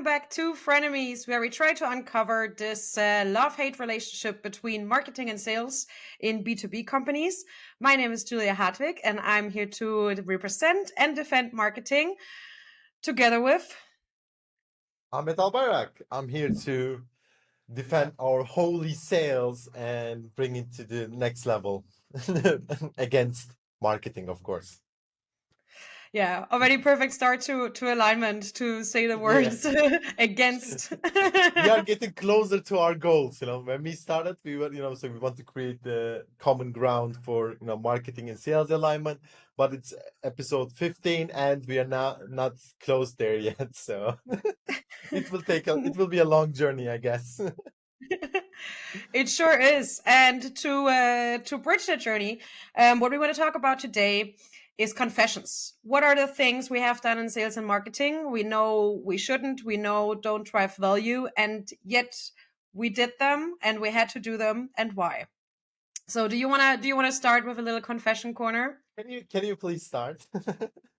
welcome back to Frenemies, where we try to uncover this love-hate relationship between marketing and sales in B2B companies. My name is Julia Hartwig, and I'm here to represent and defend marketing together with... Ahmet I'm here to defend our holy sales and bring it to the next level against marketing, of course. Yeah, already perfect start to alignment to say the Yeah. words against. We are getting closer to our goals. When we started, we were, so we want to create the common ground for, marketing and sales alignment, but it's episode 15 and we are now not close there yet. So it will be a long journey, I guess. It sure is. And to bridge that journey, what we want to talk about today is confessions. What are the things we have done in sales and marketing? We know we shouldn't. We know don't drive value, and yet we did them, and we had to do them, and why? So, do you wanna start with a little confession corner? Can you please start?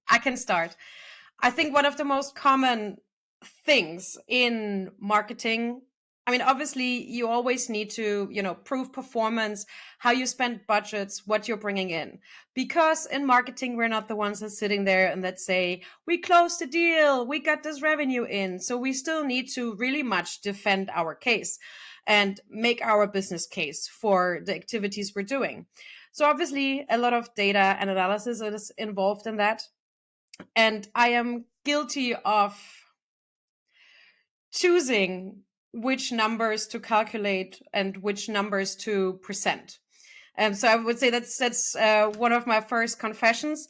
I can start. I think one of the most common things in marketing, I mean, obviously, you always need to, prove performance, how you spend budgets, what you're bringing in. Because in marketing, we're not the ones that sitting there and that say, we closed the deal, we got this revenue in. So we still need to really much defend our case and make our business case for the activities we're doing. So obviously, a lot of data and analysis is involved in that. And I am guilty of choosing which numbers to calculate and which numbers to present. So I would say that's one of my first confessions.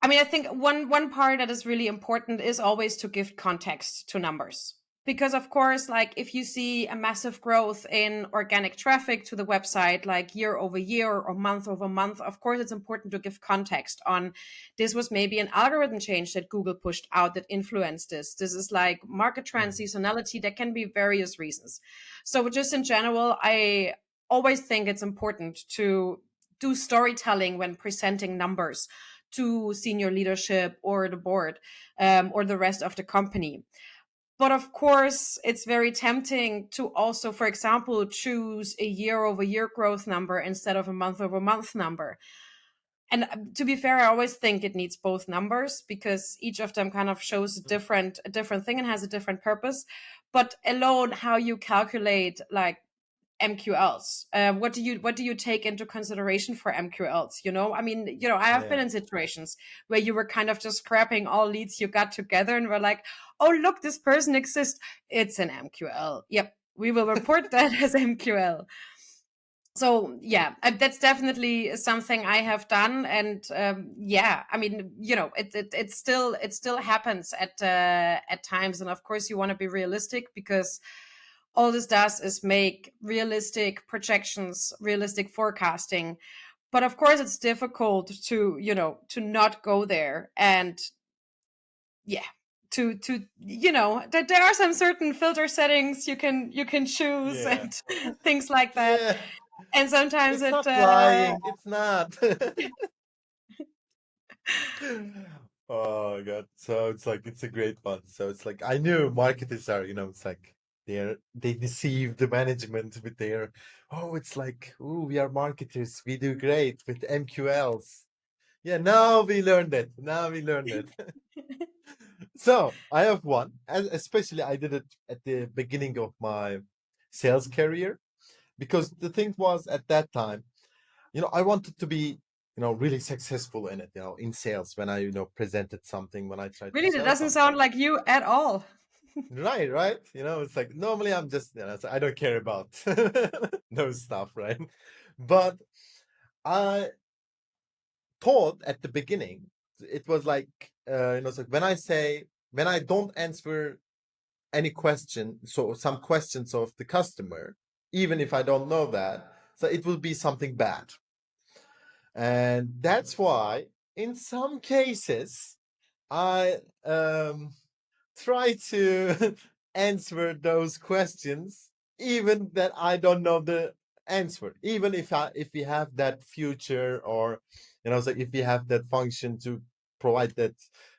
I mean, I think one part that is really important is always to give context to numbers. Because of course, like if you see a massive growth in organic traffic to the website, like year over year or month over month, of course, it's important to give context on this was maybe an algorithm change that Google pushed out that influenced this. This is like market trend Mhm. seasonality. There can be various reasons. So just in general, I always think it's important to do storytelling when presenting numbers to senior leadership or the board or the rest of the company. But of course, it's very tempting to also, for example, choose a year over year growth number instead of a month over month number. And to be fair, I always think it needs both numbers because each of them kind of shows a different thing and has a different purpose. But alone, how you calculate like MQLs. What do you take into consideration for MQLs? I mean, I have been Yeah. in situations where you were kind of just scrapping all leads you got together and were like, oh look, this person exists. It's an MQL. Yep, we will report that as MQL. So yeah, that's definitely something I have done, and yeah, I mean, it still happens at times, and of course you want to be realistic because all this does is make realistic projections, realistic forecasting. But of course, it's difficult to not go there. And yeah, that there are some certain filter settings you can choose Yeah. and things like that. Yeah. And sometimes It's it, not lying. It's not. Oh God. So it's like it's a great one. So it's like I knew marketers are, it's like they deceive the management with their it's like, oh, we are marketers. We do great with MQLs. Yeah, now we learned it. Now we learned it. So I have one. Especially I did it at the beginning of my sales career because the thing was at that time, I wanted to be, really successful in it, in sales when I, presented something, when I tried to really, that sell doesn't sound something. like you at all. Right, right. It's like normally I'm just, so I don't care about those stuff, right? But I thought at the beginning, it was like, it's like when I don't answer any question, so some questions of the customer, even if I don't know that, so it will be something bad. And that's why in some cases I try to answer those questions even that I don't know the answer, even if we have that future, or so if we have that function to provide that,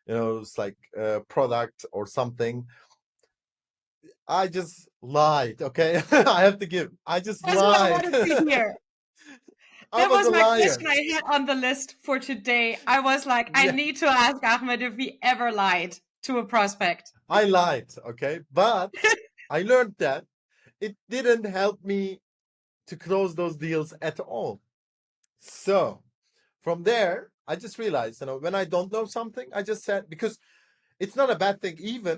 it's like a product or something. I just lied. Okay, I have to give. I just That's what I lied. wanted to hear. I That was was a my liar. question I had on the list for today. I was like, I Yeah, need to ask Ahmed if he ever lied to a prospect. I lied. Okay, but I learned that it didn't help me to close those deals at all. So from there, I just realized, when I don't know something, I just said, because it's not a bad thing. Even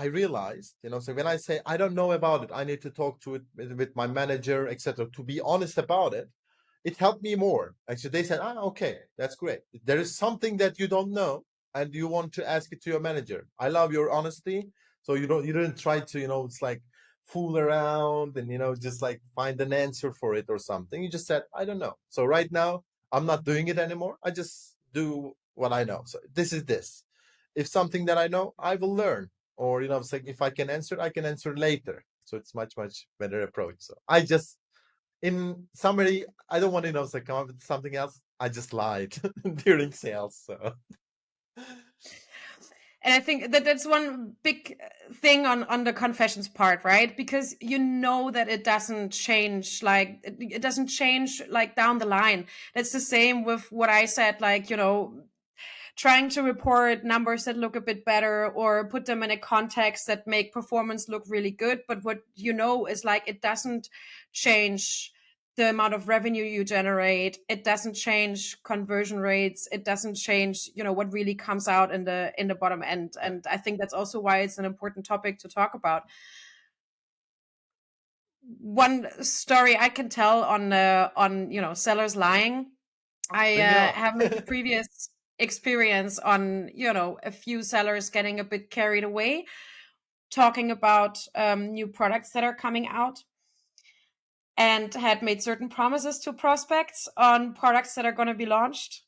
I realized, so when I say I don't know about it, I need to talk to it with my manager, etc. To be honest about it, it helped me more. Actually, they said, okay, that's great. There is something that you don't know and you want to ask it to your manager. I love your honesty. So you didn't try to, it's like fool around and, just like find an answer for it or something. You just said, I don't know. So right now, I'm not doing it anymore. I just do what I know. So this is this. If something that I know, I will learn. Or, it's like if I can answer, I can answer later. So it's much, much better approach. So I just, in summary, I don't want to know, so come up with something else. I just lied during sales. So And I think that that's one big thing on the confessions part, right? Because you know that it doesn't change, like it doesn't change like down the line. That's the same with what I said, like, trying to report numbers that look a bit better or put them in a context that make performance look really good. But what you know is like it doesn't change the amount of revenue you generate. It doesn't change conversion rates. It doesn't change, what really comes out in the bottom end. yeah, And I think that's also why it's an important topic to talk about. One story I can tell on sellers lying. I bring it on. have made a previous experience on, a few sellers getting a bit carried away, talking about new products that are coming out, and had made certain promises to prospects on products that are going to be launched,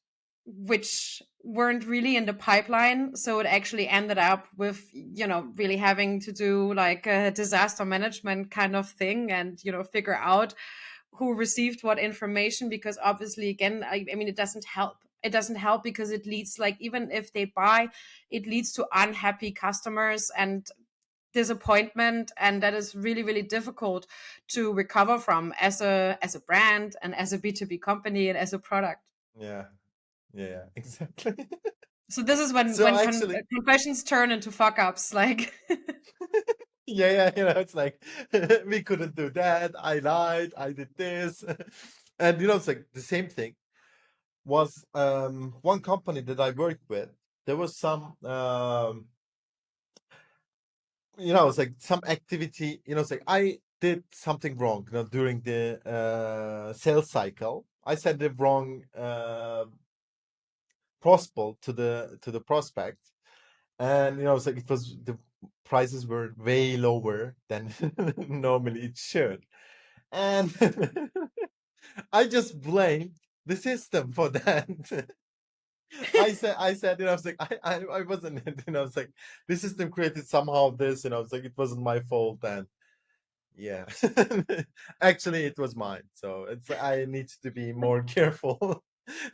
which weren't really in the pipeline. So it actually ended up with, really having to do like a disaster management kind of thing and, figure out who received what information, because obviously again I mean it doesn't help. It doesn't help because it leads, like, even if they buy, it leads to unhappy customers and disappointment, and that is really really difficult to recover from as a brand and as a B2B company and as a product. Yeah, yeah, yeah, exactly. So this is when So actually, confessions turn into fuck ups, like. yeah, yeah, it's like we couldn't do that. I lied. I did this, and it's like the same thing was one company that I worked with. There was some it's like some activity, it's like I did something wrong, during the sales cycle. I sent the wrong prospect to the prospect, and it's like the prices were way lower than normally it should, and I just blamed the system for that. I said, I was like, I wasn't, I was like, the system created somehow this, it's like, it wasn't my fault. And yeah, actually, it was mine. So I need to be more careful.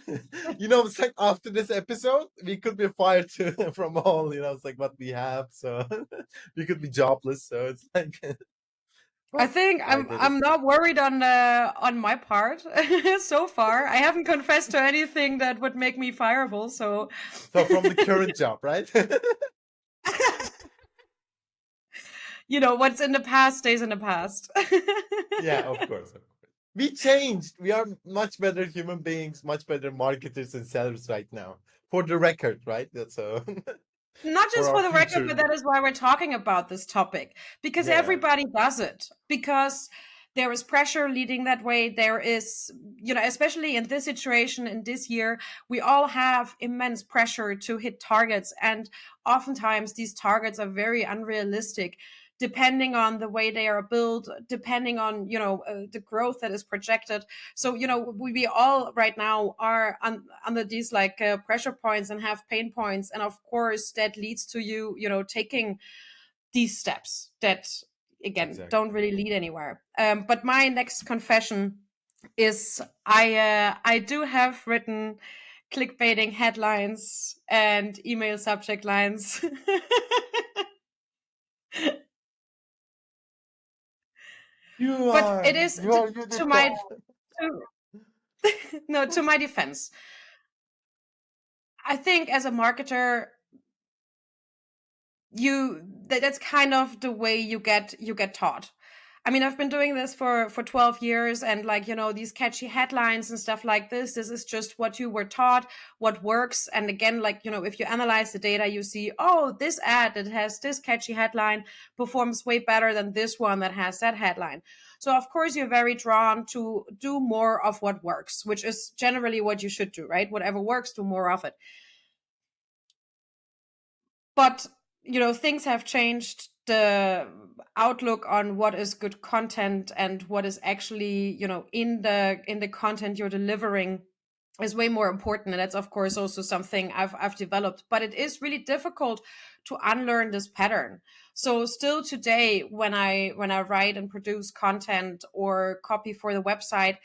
It's like after this episode, we could be fired from all, it's like what we have. So we could be jobless. So it's like, I but think I I'm did it. I'm not worried on my part so far. I haven't confessed to anything that would make me fireable, so. So from the current job, right? What's in the past stays in the past. Yeah, of course, of course. We changed. We are much better human beings, much better marketers and sellers right now. For the record, right? That's Not for just our for the record, future. but that is why we're talking about this topic, because Yeah, everybody does it, because there is pressure leading that way. There is, especially in this situation, in this year, we all have immense pressure to hit targets, and oftentimes these targets are very unrealistic, depending on the way they are built, depending on, the growth that is projected. So, we all right now are under these like pressure points and have pain points, and of course that leads to you, taking these steps that again don't exactly. really lead anywhere. But my next confession is I do have written clickbaiting headlines and email subject lines. You But are, it is you are, you to did my that. to, no, to my defense, I think as a marketer, that's kind of the way you get taught. I mean, I've been doing this for 12 years, and like, these catchy headlines and stuff like this is just what you were taught, what works. And again, like, if you analyze the data, you see, oh, this ad that has this catchy headline performs way better than this one that has that headline. So of course you're very drawn to do more of what works, which is generally what you should do, right? Whatever works, do more of it. But things have changed. The outlook on what is good content and what is actually in the content you're delivering is way more important, and that's of course also something I've developed. But it is really difficult to unlearn this pattern. So still today, when I write and produce content or copy for the website,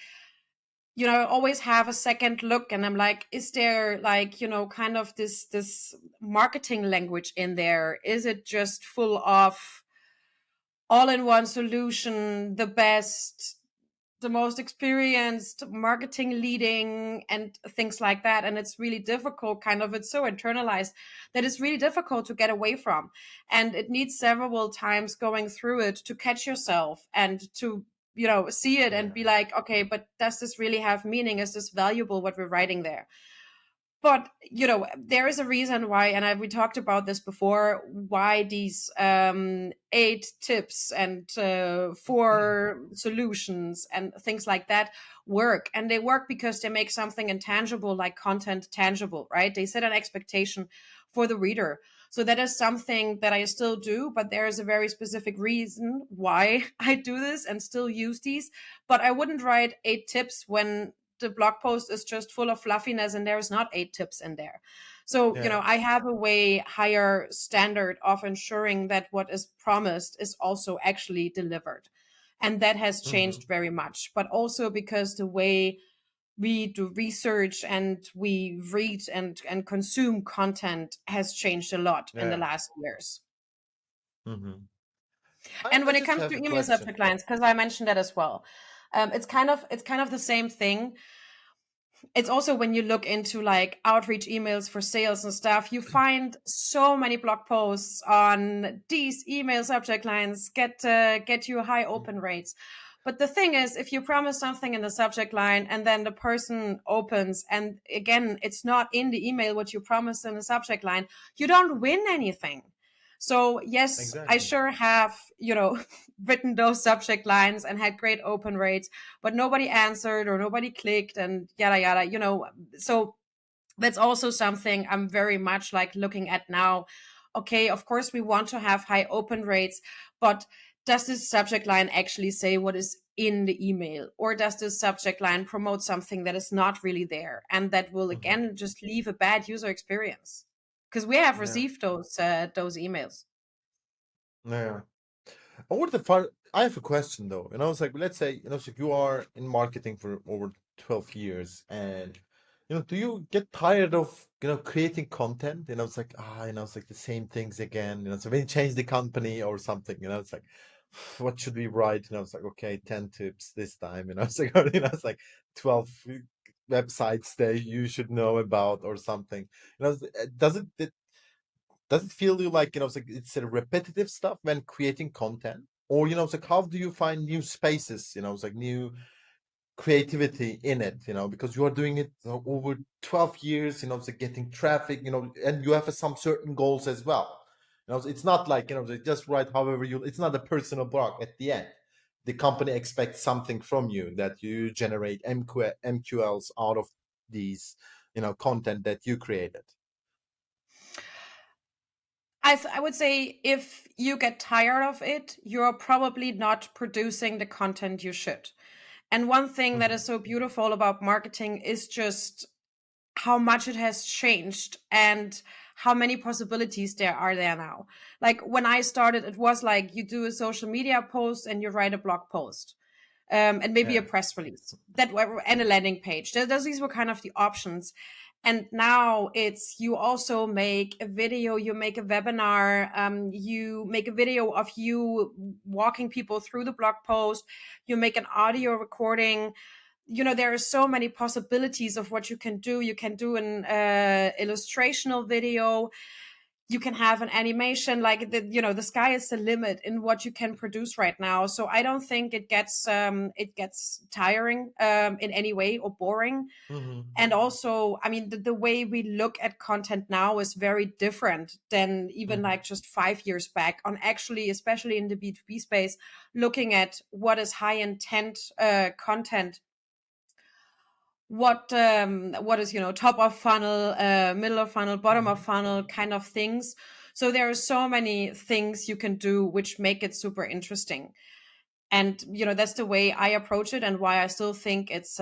I always have a second look, and I'm like, is there, like, kind of this marketing language in there? Is it just full of all-in-one solution, the best, the most experienced marketing leading and things like that? And it's really difficult, kind of, it's so internalized that it's really difficult to get away from. And it needs several times going through it to catch yourself and to see it and Yeah. be like, okay, but does this really have meaning? Is this valuable, what we're writing there? But there is a reason why, and we talked about this before, why these 8 tips and 4 solutions and things like that work. And they work because they make something intangible, like content, tangible, right? They set an expectation for the reader. So that is something that I still do, but there is a very specific reason why I do this and still use these. But I wouldn't write 8 tips when the blog post is just full of fluffiness and there's not 8 tips in there. So, Yeah. I have a way higher standard of ensuring that what is promised is also actually delivered. And that has Hmm. changed very much, but also because the way we do research and we read and consume content has changed a lot in the Yeah. last years. Hmm. And I when it just comes have to a email question. subject lines, because I mentioned that as well, it's kind of the same thing. It's also, when you look into like outreach emails for sales and stuff, you find so many blog posts on these email subject lines get you high open Mhm. rates. But the thing is, if you promise something in the subject line and then the person opens, and again, it's not in the email what you promised in the subject line, you don't win anything. So yes, I Exactly. sure have, written those subject lines and had great open rates, but nobody answered or nobody clicked and yada yada, so that's also something I'm very much like looking at now. Okay, of course we want to have high open rates, but does this subject line actually say what is in the email, or does this subject line promote something that is not really there and that will Hmm. again just leave a bad user experience? Because we have Yeah. received those emails. Yeah. I would the fun. I have a question though, and I was like, let's say, so you are in marketing for over 12 years, and do you get tired of creating content? It's like it's like the same things again. So when you change the company or something, it's like, what should we write? It's like, okay, 10 tips this time. It's like, it's like 12 websites that you should know about or something. Does it feel you like it's a repetitive stuff when creating content, or it's like, how do you find new spaces, it's like new creativity in it, because you are doing it over 12 years, it's like getting traffic, and you have some certain goals as well. It's not like just write however you, it's not a personal blog at the end. The company expects something from you, that you generate MQLs out of these content that you created. I would say if you get tired of it, you're probably not producing the content you should. And one thing that Hmm. is so beautiful about marketing is just how much it has changed and how many possibilities there are there now. Like when I started, it was like you do a social media post and you write a blog post. And maybe a Yeah. press release and a landing page. These were kind of the options. And now it's, you also make a video, you make a webinar, you make a video of you walking people through the blog post, you make an audio recording. There are so many possibilities of what you can do. You can do an illustrational video, you can have an animation, like the sky is the limit in what you can produce right now. So I don't think it gets tiring in any way, or boring. Mm-hmm. And also, I mean, the way we look at content now is very different than even Mm-hmm. like just 5 years back, on actually, especially in the B2B space, looking at what is high intent content, what is top of funnel, middle of funnel, bottom of Mm-hmm. funnel kind of things. So there are so many things you can do which make it super interesting. And that's the way I approach it, and why I still think it's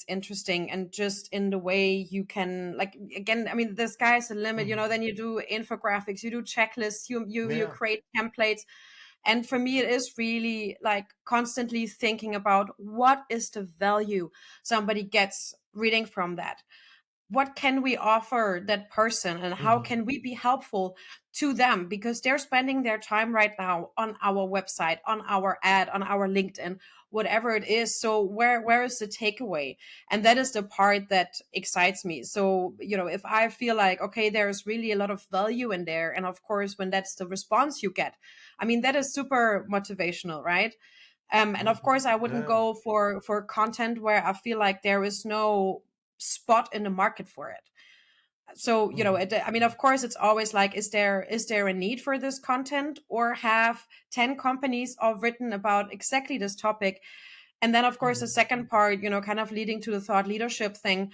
interesting. And just in the way you can, like, again, I mean, the sky's the limit. Mm-hmm. Then you do infographics, you do checklists, you Yeah. create templates. And for me, it is really like constantly thinking about what is the value somebody gets reading from that. What can we offer that person, and how Mm-hmm. can we be helpful to them, because they're spending their time right now on our website, on our ad, on our LinkedIn, whatever it is. So where is the takeaway? And that is the part that excites me. So if I feel like, okay, there's really a lot of value in there, and of course when that's the response you get, I mean, that is super motivational, right? And of Mm-hmm. course, I wouldn't Yeah. go for content where I feel like there is no spot in the market for it. So Mm-hmm. I mean, of course, it's always like, is there a need for this content, or have 10 companies all written about exactly this topic? And then, of course, the Mm-hmm. second part, kind of leading to the thought leadership thing,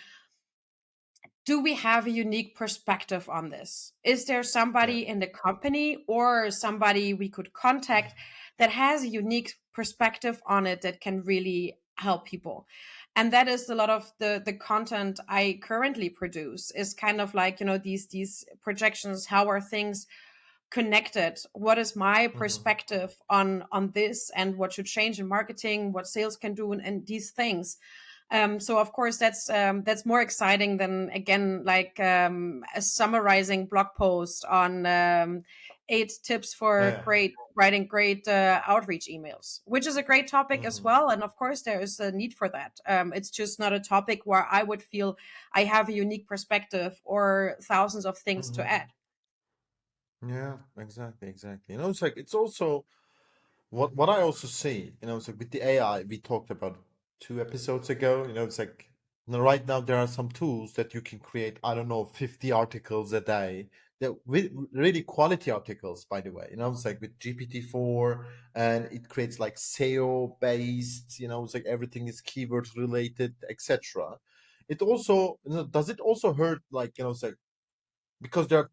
do we have a unique perspective on this? Is there Yeah. somebody in the company or somebody we could contact that has a unique perspective on it that can really help people? And that is a lot of the content I currently produce, is kind of like, these projections. How are things connected? What is my Mm-hmm. perspective on this, and what should change in marketing, what sales can do, and these things. So of course that's more exciting than, again, like a summarizing blog post on 8 tips for Yeah. writing great outreach emails, which is a great topic as Mm-hmm. well. And of course there is a need for that. It's just not a topic where I would feel I have a unique perspective or thousands of things to Mm-hmm. add. Yeah, exactly, exactly. It's like it's also what I also see, it's like with the AI we talked about 2 episodes ago, it's like right now there are some tools that you can create, I don't know, 50 articles a day. That really quality articles, by the way. It's like with GPT-4, and it creates like SEO based, it's like everything is keyword related, etc. It also, does it also hurt, like, it's like, because they're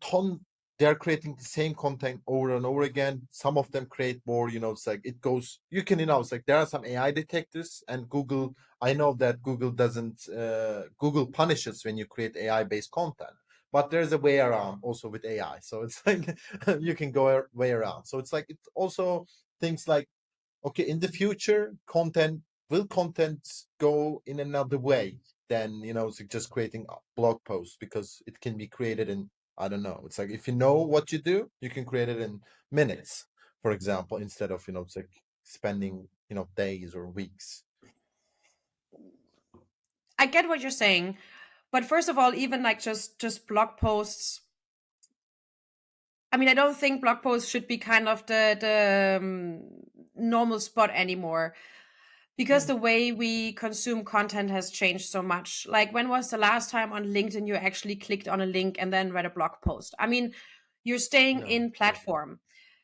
creating the same content over and over again. Some of them create more, it's like it goes, you can, it's like there are some AI detectors, and Google, I know that Google doesn't, Google punishes when you create AI based content, but there's a way around also with AI. So it's like you can go a way around. So it's like it also things like, okay, in the future, content go in another way than, it's like just creating a blog posts, because it can be created in, I don't know, it's like if you know what you do, you can create it in minutes, for example, instead of, it's like spending, days or weeks. I get what you're saying, but first of all, even like just blog posts, I mean, I don't think blog posts should be kind of the normal spot anymore, because the Mm. way we consume content has changed so much. Like, when was the last time on LinkedIn you actually clicked on a link and then read a blog post? I mean, you're staying No, in exactly. platform.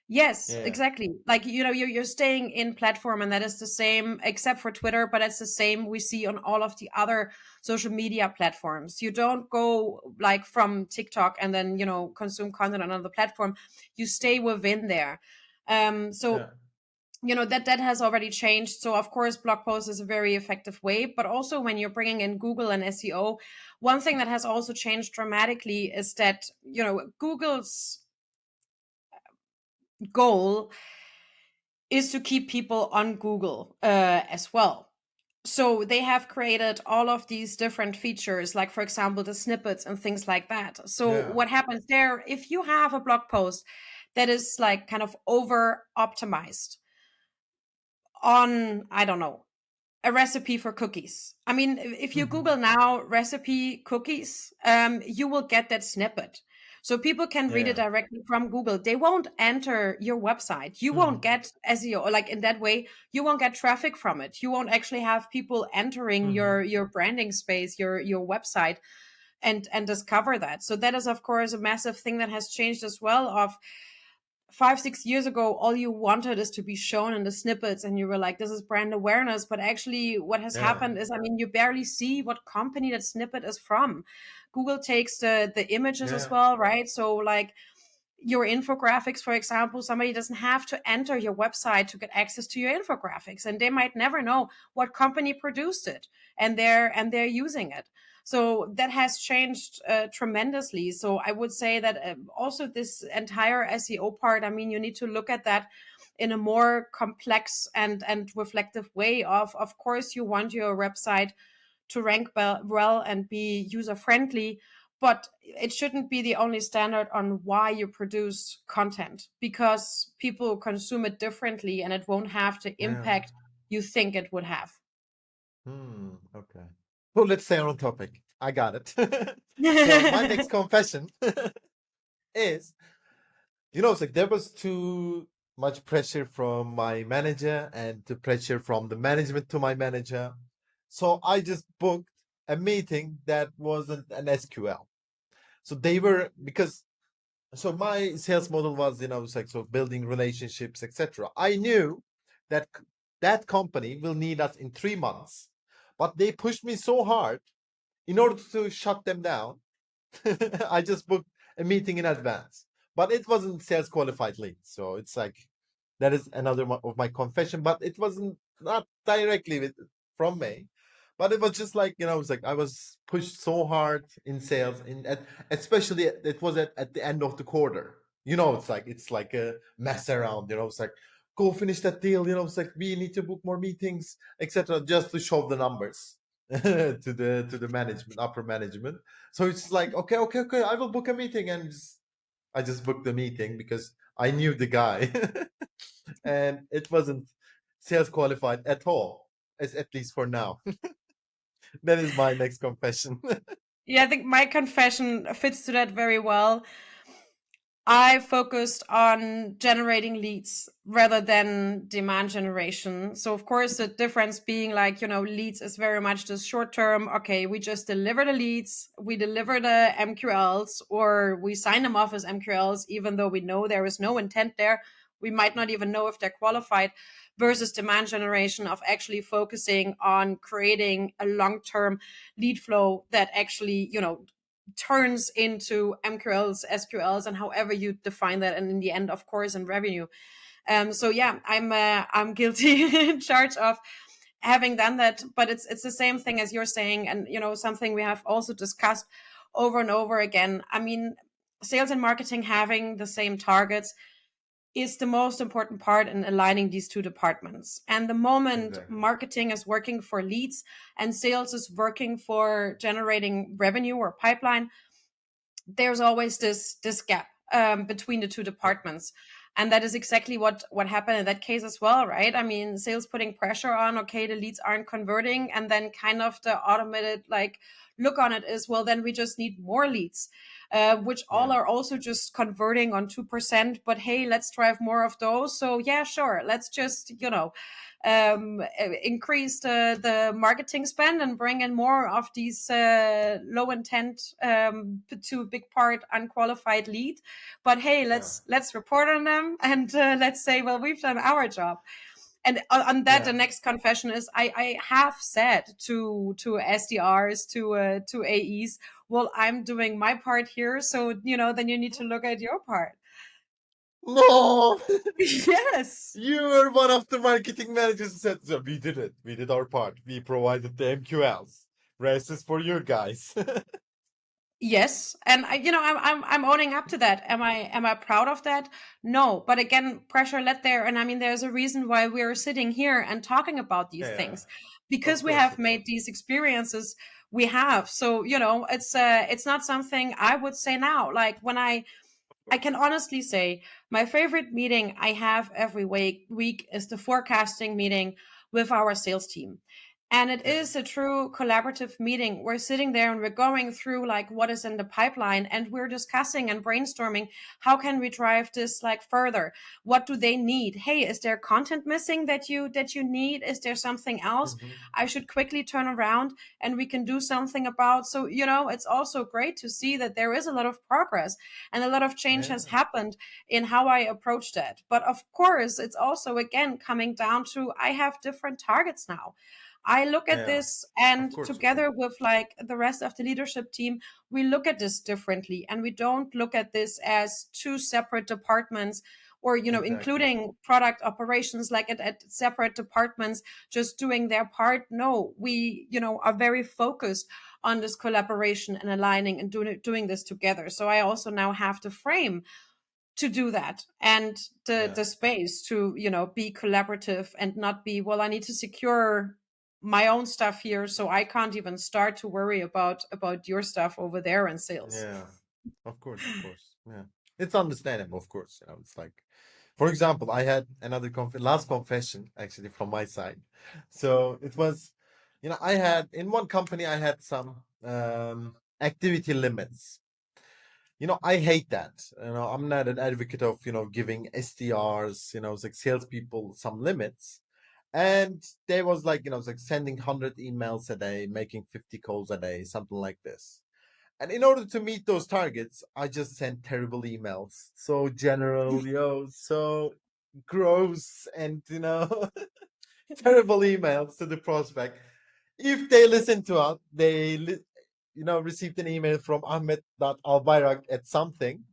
Yes, Yeah, exactly. Like, you're staying in platform, and that is the same, except for Twitter, but it's the same we see on all of the other social media platforms. You don't go like from TikTok and then, consume content on another platform. You stay within there. So yeah. that has already changed. So of course blog post is a very effective way, but also when you're bringing in Google and SEO, one thing that has also changed dramatically is that Google's goal is to keep people on Google as well. So they have created all of these different features, like for example the snippets and things like that. So Yeah. what happens there, if you have a blog post that is like kind of over optimized on, I don't know, a recipe for cookies. I mean, if you Hmm. Google now recipe cookies, you will get that snippet. So people can read it Yeah. directly from Google. They won't enter your website. You won't Hmm. get SEO, like in that way, you won't get traffic from it. You won't actually have people entering Hmm. your branding space, your website, and discover that. So that is of course a massive thing that has changed as well. Of 5 6 years ago, all you wanted is to be shown in the snippets, and you were like, this is brand awareness. But actually what has Yeah. happened is, I mean, you barely see what company that snippet is from. Google takes the images as Yeah. well, right? So like your infographics, for example, somebody doesn't have to enter your website to get access to your infographics, and they might never know what company produced it, and they're using it. So that has changed tremendously. So I would say that also this entire SEO part, I mean, you need to look at that in a more complex and reflective way. Of course you want your website to rank well and be user friendly, but it shouldn't be the only standard on why you produce content, because people consume it differently and it won't have the Yeah. impact you think it would have. Hmm. Okay. So let's stay on topic. I got it. So my next confession is, it's like there was too much pressure from my manager and the pressure from the management to my manager. So I just booked a meeting that wasn't an SQL. So they were because so my sales model was, it's like so building relationships, etc. I knew that that company will need us in 3 months, but they pushed me so hard in order to shut them down. I just booked a meeting in advance, but it wasn't sales qualified leads. So it's like that is another of my confession, but it wasn't not directly from me, but it was just like it's like I was pushed so hard in sales, especially it was at the end of the quarter. It's like a mess around. It's like go finish that deal. It's like we need to book more meetings, etc., just to show the numbers to the management, upper management. So it's like, okay, okay, okay, I will book a meeting, and I just booked the meeting because I knew the guy, and it wasn't sales qualified at all, as at least for now. That is my next confession. Yeah, I think my confession fits to that very well. I focused on generating leads rather than demand generation. So, of course, the difference being like, leads is very much this short term. Okay, we just deliver the leads, we deliver the MQLs, or we sign them off as MQLs, even though we know there is no intent there. We might not even know if they're qualified, versus demand generation of actually focusing on creating a long term lead flow that actually, turns into MQLs, SQLs, and however you define that, and in the end, of course, in revenue. So yeah, I'm guilty in charge of having done that, but it's the same thing as you're saying, and something we have also discussed over and over again. I mean, sales and marketing having the same targets is the most important part in aligning these two departments. And the moment Exactly. marketing is working for leads and sales is working for generating revenue or pipeline, there's always this gap between the two Yeah. departments, and that is exactly what happened in that case as well, right? I mean, sales putting pressure on, okay, the leads aren't converting, and then kind of the automated like look on it is, well, then we just need more leads, which all Yeah. are also just converting on 2%, but hey, let's drive more of those. So yeah, sure, let's just increase the marketing spend and bring in more of these low intent, to a big part unqualified lead. But hey, Yeah. let's report on them, and let's say, well, we've done our job. And on that, the Yeah. next confession is, I have said to SDRs, to AEs, well, I'm doing my part here, so then you need to look at your part. No, Yes. you were one of the marketing managers who said, "So we did it. We did our part. We provided the MQLs. Rest is for you guys." Yes, and I'm owning up to that. Am I proud of that? No, but again, pressure led there, and I mean, there's a reason why we're sitting here and talking about these Yeah. things. Of because we course, have of made course. these experiences we have. So it's not something I would say now. Like when Of I can course. honestly say my favorite meeting I have every week is the forecasting meeting with our sales team. And it Yeah. is a true collaborative meeting. We're sitting there and we're going through like what is in the pipeline, and we're discussing and brainstorming how can we drive this like further? What do they need? Hey, is there content missing that you need? Is there something else Hmm. I should quickly turn around and we can do something about? So, it's also great to see that there is a lot of progress and a lot of change has Yeah. happened in how I approach that. But of course, it's also again coming down to I have different targets now. I look at Yeah. this, Of and course, of course. together with like the rest of the leadership team, we look at this differently, and we don't look at this as two separate departments, or Exactly. including product operations like at separate departments just doing their part. No, we are very focused on this collaboration and aligning and doing this together. So I also now have the frame to do that, and Yeah. the space to be collaborative and not be, well, I need to secure my own stuff here, so I can't even start to worry about your stuff over there in sales. Yeah. Of course, of course. Yeah. It's understandable, of course. It's like, for example, I had another last confession actually from my side. So it was, I had in one company I had some activity limits. I hate that. I'm not an advocate of, giving SDRs, it's like salespeople some limits. And they was like, it's like sending 100 emails a day, making 50 calls a day, something like this. And in order to meet those targets, I just sent terrible emails. So general, so gross and, terrible emails to the prospect. If they listen to us, received an email from Ahmet.albayrak at something.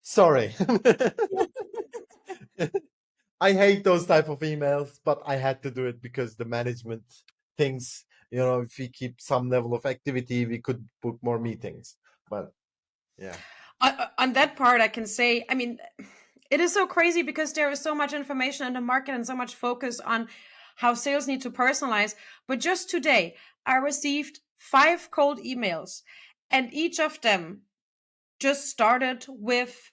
Sorry. I hate those type of emails, but I had to do it because the management thinks, if we keep some level of activity, we could book more meetings. But yeah. On that part, I can say, I mean, it is so crazy because there is so much information in the market and so much focus on how sales need to personalize. But just today, I received 5 cold emails, and each of them just started with,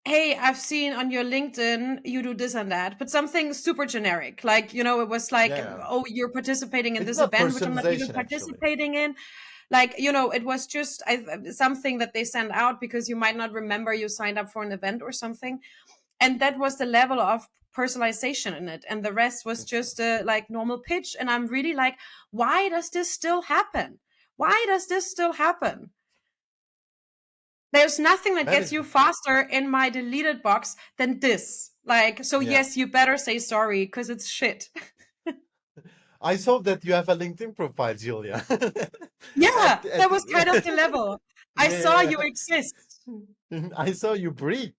hey, I've seen on your LinkedIn you do this and that, but something super generic. Like, it was like, Yeah. oh, you're participating in It's this not event, which I'm not even personalization actually. participating in. Like, it was just something that they send out because you might not remember you signed up for an event or something. And that was the level of personalization in it. And the rest was It's just a like normal pitch. And I'm really like, why does this still happen? Why does this still happen? There's nothing that gets you management. faster in my deleted box than this. Like, so Yeah. yes, you better say sorry because it's shit. I saw that you have a LinkedIn profile, Julia. Yeah, At that was kind of the level. I saw you yeah. exist. I saw you breathe.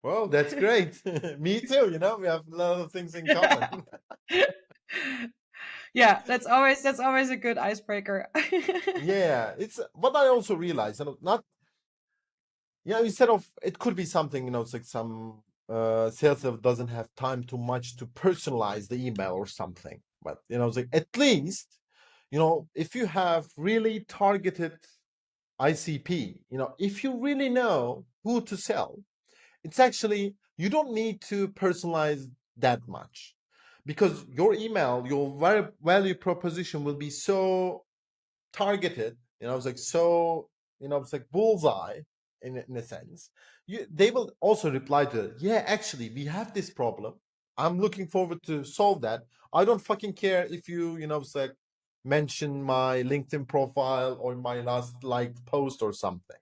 Well, that's great. Me too, we have a lot of things in common. Yeah, that's always a good icebreaker. Yeah, it's what I also realized, not instead of it could be something, it's like some sales rep doesn't have time too much to personalize the email or something. But it's like at least, if you have really targeted ICP, if you really know who to sell, it's actually you don't need to personalize that much because your email, your value proposition will be so targeted, it's like so, it's like bullseye in a sense. They will also reply to it. Yeah, actually, we have this problem. I'm looking forward to solve that. I don't fucking care if it's like mention my LinkedIn profile or my last liked post or something,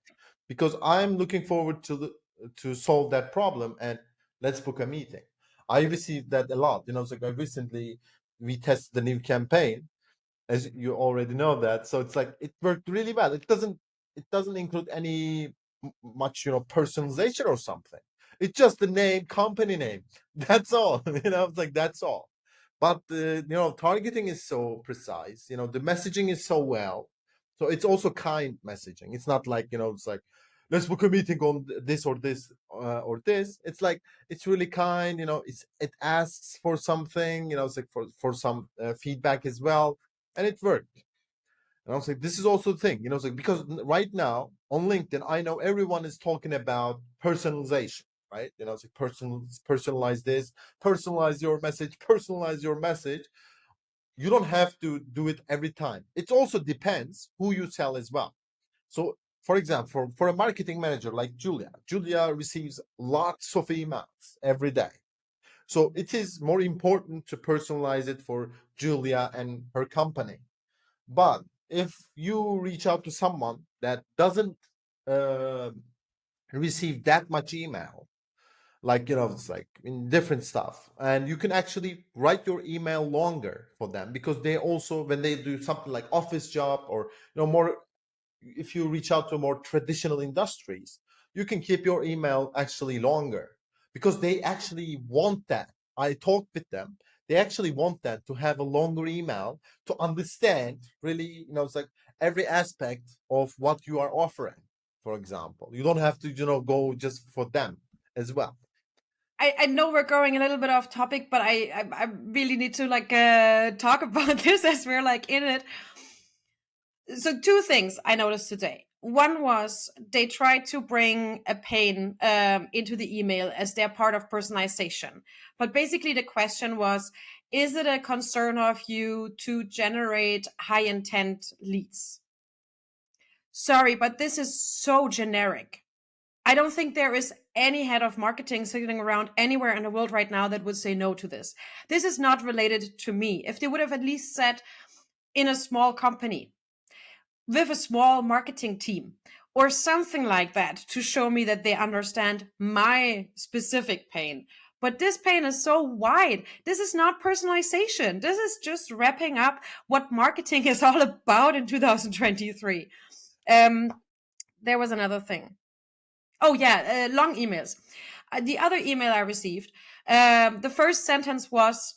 because I'm looking forward to solve that problem and let's book a meeting. I received that a lot. It's like I recently we tested the new campaign, as you already know that. So it's like it worked really well. It doesn't include any much personalization or something. It's just the name, company name. That's all. It's like that's all. But targeting is so precise. The messaging is so well. So it's also kind messaging. It's not like it's like let's book a meeting on this or this or this. It's like it's really kind. It asks for something. It's like for some feedback as well. and it worked. And I was like, this is also the thing, it's like, because right now on LinkedIn, I know everyone is talking about personalization, right? It's like personalize this, personalize your message, personalize your message. You don't have to do it every time. It also depends who you tell as well. So, for example, for a marketing manager like Julia receives lots of emails every day. So it is more important to personalize it for Julia and her company. But if you reach out to someone that doesn't uh, receive that much email, like it's like in different stuff, and you can actually write your email longer for them, because they also, when they do something like office job, or more, if you reach out to more traditional industries, you can keep your email actually longer, because they actually want that. I talked with them. They actually want that, to have a longer email, to understand really, it's like every aspect of what you are offering. For example, you don't have to, go just for them as well. I know we're going a little bit off topic, but I really need to like talk about this as we're like in it. So two things I noticed today. One was they tried to bring a pain into the email as their part of personalization. But basically, the question was, is it a concern of you to generate high intent leads? Sorry, but this is so generic. I don't think there is any head of marketing sitting around anywhere in the world right now that would say no to this. This is not related to me. If they would have at least said in a small company, with a small marketing team or something like that, to show me that they understand my specific pain. But this pain is so wide. This is not personalization. This is just wrapping up what marketing is all about in 2023. There was another thing. Oh, yeah, long emails. The other email I received, the first sentence was,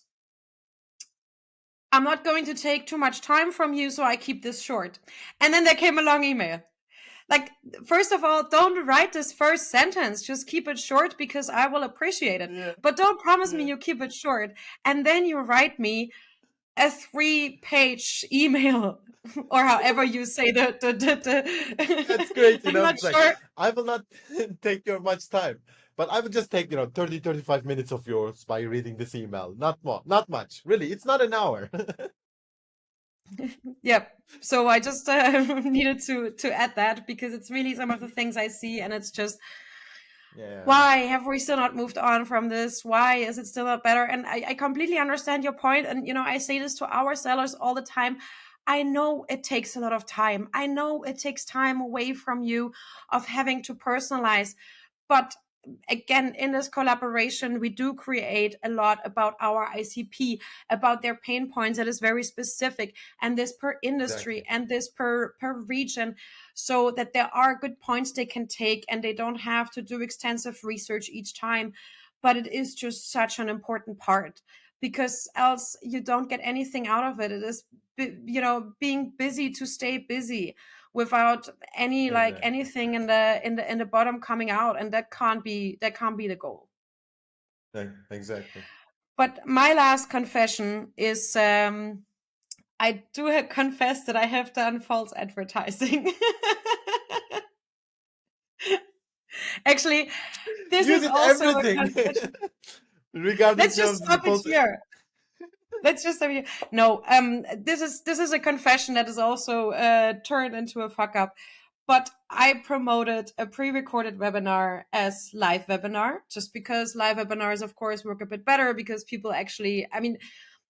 I'm not going to take too much time from you, so I keep this short. And then there came a long email. Like, first of all, don't write this first sentence. Just keep it short, because I will appreciate it. Yeah, But don't promise me yeah. you keep it short. And then you write me a 3-page email, or however you say That's great. I'm not It's like, sure. I will not take your much time, but I will just take, 30, 35 minutes of yours by reading this email. Not more, not much. Really, it's not an hour. Yep. So I just needed to add that, because it's really some of the things I see, and it's just, Yeah, why have we still not moved on from this? Why is it still not better? And I completely understand your point. And, I say this to our sellers all the time. I know it takes a lot of time. I know it takes time away from you of having to personalize. But again, in this collaboration, we do create a lot about our ICP, about their pain points that is very specific, and this per industry exactly. and this per region, so that there are good points they can take, and they don't have to do extensive research each time. But it is just such an important part, because else you don't get anything out of it. It is, being busy to stay busy, without any like Exactly. anything in the bottom coming out, and that can't be the goal. Exactly. But my last confession is, I do confess that I have done false advertising. Actually, this You is did also a everything confession. regarding Let's just terms of stop it post. here. Let's just have you. No, this is a confession that is also turned into a fuck up. But I promoted a pre-recorded webinar as live webinar, just because live webinars, of course, work a bit better, because people actually, I mean,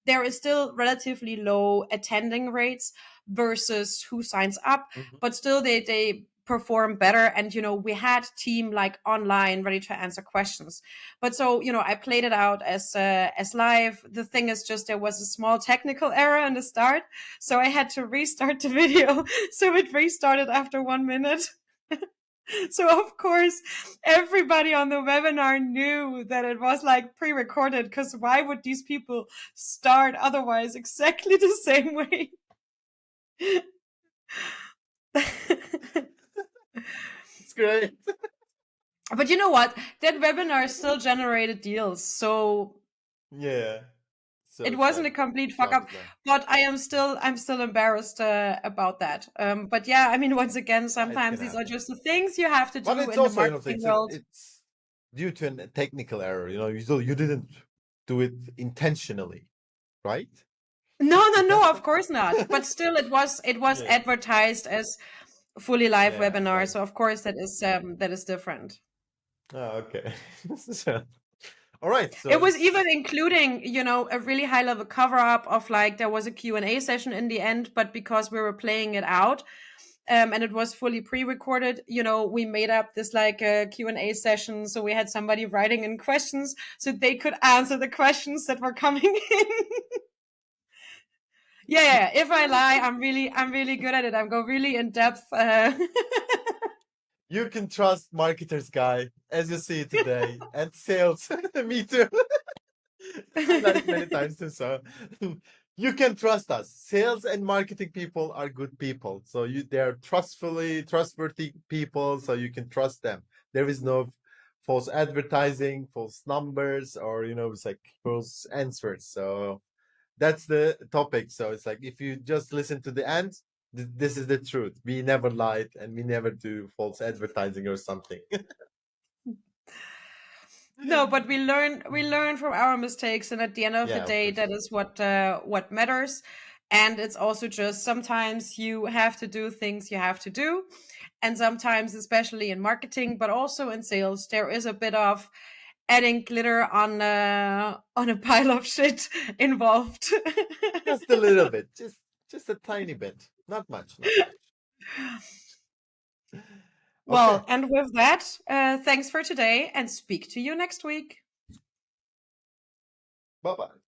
there is still relatively low attending rates versus who signs up, Mhm. but still they perform better. And we had team like online ready to answer questions. But so I played it out as live. The thing is, just there was a small technical error in the start, so I had to restart the video. So it restarted after 1 minute. So of course everybody on the webinar knew that it was like pre-recorded, because why would these people start otherwise exactly the same way? It's great. But you know what, that webinar still generated deals. So Yeah. So It it's wasn't like a complete fuck job up, is done. but I'm still embarrassed about that. But yeah, I mean, once again, It sometimes can these are happen. just the things you have to But do it's in the also, marketing world. it's due to a technical error. You didn't do it intentionally, right? No, no, It no, happened. of course not. But still, it was Yeah, advertised as fully live yeah, webinar, like so of course that is different. okay. So, all right, so It was even it's including, a really high level cover up of like there was a Q&A session in the end, but because we were playing it out, and it was fully pre-recorded, we made up this like a Q&A session. So we had somebody writing in questions so they could answer the questions that were coming in. Yeah, yeah, yeah. If I lie, I'm really good at it. I'm go really in depth. you can trust marketers guy as you see today and sales. Me too. I like many times too. So you can trust us. Sales and marketing people are good people. So they're trustworthy people. So you can trust them. There is no false advertising, false numbers, or it's like false answers. So that's the topic. So it's like if you just listen to the end, this is the truth. We never lied and we never do false advertising or something. No, but we learn from our mistakes, and at the end of the Yeah, of day, course. that is what matters. And it's also just sometimes you have to do things you have to do, and sometimes, especially in marketing, but also in sales, there is a bit of adding glitter on a pile of shit involved. Just a little bit, just a tiny bit, not much, not much. Okay, Well, and with that, thanks for today, and speak to you next week. bye bye.